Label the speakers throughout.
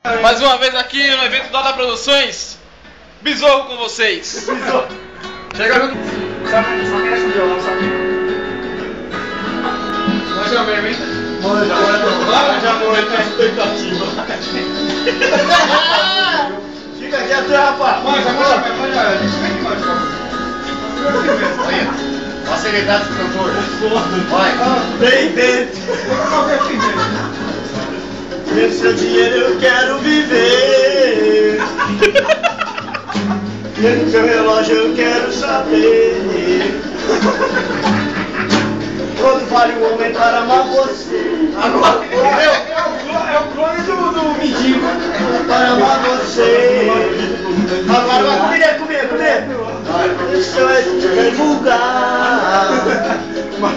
Speaker 1: Mais uma vez aqui no evento Dada Produções, Besouro com vocês.
Speaker 2: Besouro.
Speaker 1: Chega junto.
Speaker 2: Só mexe o violão, só.
Speaker 1: Manja mesmo, hein?
Speaker 2: Manja muito, é expectativa. Fica quieto, rapaz.
Speaker 1: Manja.
Speaker 3: Olha, a seriedade do cantor. Vai.
Speaker 2: Vem dentro. Pelo seu dinheiro eu quero viver. Pelo seu relógio eu quero saber. Quanto vale um homem para amar você?
Speaker 3: Agora,
Speaker 2: É o clone do mendigo. Para amar você. Agora vai comer. Isso é vulgar.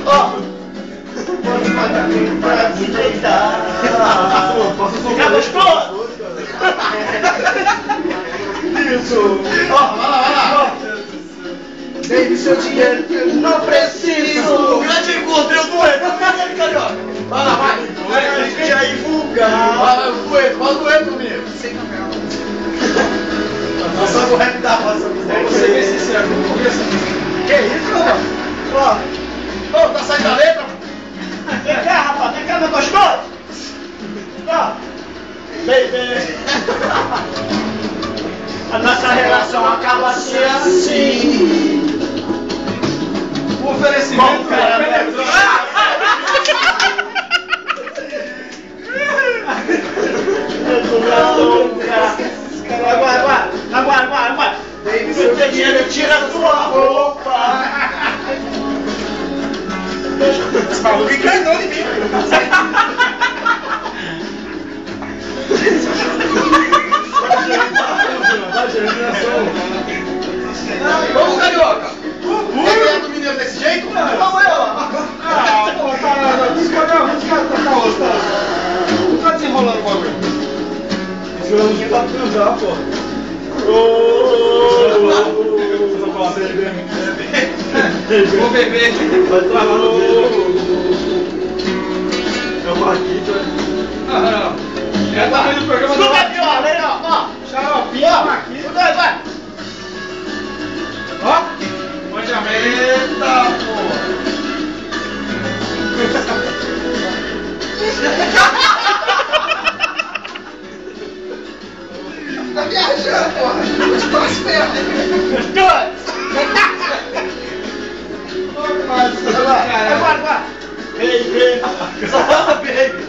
Speaker 2: Ó. Pode pagar pra me deitar. Fica gostoso. Isso. Ó, vai lá. Baby, seu dinheiro não preciso. O grande encontro, eu doendo. Carioca.
Speaker 3: vai lá, vai.
Speaker 2: Fica aí vulgar.
Speaker 3: Fala o dueto, menino.
Speaker 2: Sem campeão. Nós somos o rap da roça.
Speaker 1: Você vê sincero, não conheço.
Speaker 2: Que isso, mano? Ó, tá saindo a letra? Vem cá, rapaz, vem cá, meu gostoso! Ó, baby! A nossa relação acaba assim.
Speaker 1: O oferecimento penetrou.
Speaker 2: Agora. Baby, seu dinheiro tira a sua roupa.
Speaker 1: Esse maluco encarnou em mim.
Speaker 3: Vamos, Carioca. Quer ganhar do mineiro desse jeito?
Speaker 2: Vamos eu.
Speaker 1: Não tá desenrolando o bagulho.
Speaker 2: Esse violãozinho tá pra cruzar, pô.
Speaker 1: Vou beber.
Speaker 2: Vai travar no dedo. É o Marquito,
Speaker 1: Não. Já tá vendo o programa do
Speaker 2: Escuta aqui, ó, legal, ó.
Speaker 1: Xaropinho, Marquinhos.
Speaker 2: Escuta aí, vai.
Speaker 1: Ó. Manjamenta, pô.
Speaker 3: Tá viajando, porra. Vou te pôr as pernas.
Speaker 2: Vai. Baby. Só fala baby.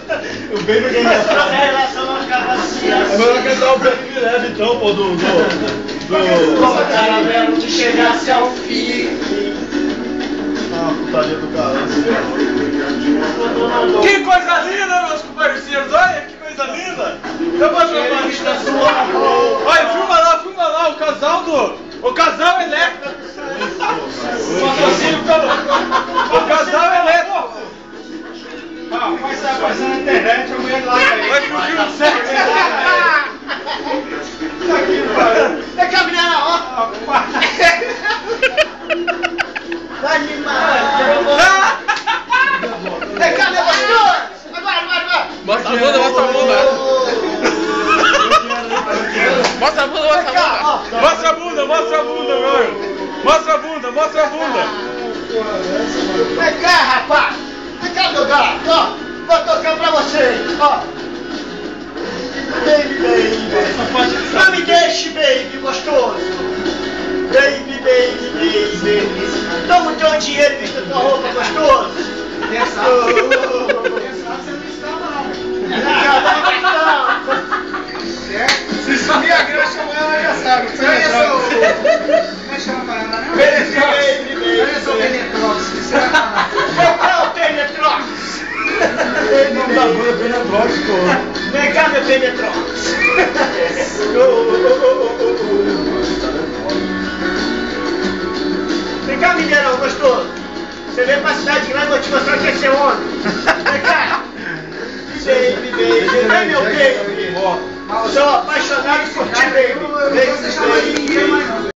Speaker 2: O baby que é nossa relação acaba assim.
Speaker 4: Agora eu quero dar o baby leve então, pô, do
Speaker 2: Como caramelo te chegasse ao fim.
Speaker 4: Ah, putaria do caralho.
Speaker 1: Que coisa linda, meus comparecidos. Olha que coisa linda. Eu vou chamar isso da sua. Olha, filma lá o casal o casal elétrico. Patrocínio pelo. O casal elétrico.
Speaker 2: Faz na internet, a mulher lá.
Speaker 1: Vai fugir o sexo.
Speaker 2: Vem cá, menina, ó. Vai demais. Vem cá, meu gostoso. Vai.
Speaker 1: Mostra a bunda. Mostra a bunda. Mostra a bunda, meu irmão. Mostra a bunda.
Speaker 2: Vem cá, rapaz. Vem cá, meu gato, ó. Vou tocar pra você, ó. Baby. Não me deixe, baby, gostoso. Baby. Toma o teu dinheiro e vista tua roupa, gostoso.
Speaker 3: Se sumir a grana, chamou ela, já sabe. Como é que chama a parada, né?
Speaker 2: Baby.
Speaker 3: Olha só o Penetrox, que você vai falar.
Speaker 2: Vem cá, o Penetrox.
Speaker 4: O nome da banda é Penetrox, pô.
Speaker 2: Vem cá, meu Penetrox. Vem cá, mineirão gostoso. Você veio pra cidade grande, vou te mostrar o que é ser homem. Vem cá. Baby. Vem, meu baby. Sou apaixonado por ti, baby.
Speaker 3: Você chama de ninguém, mas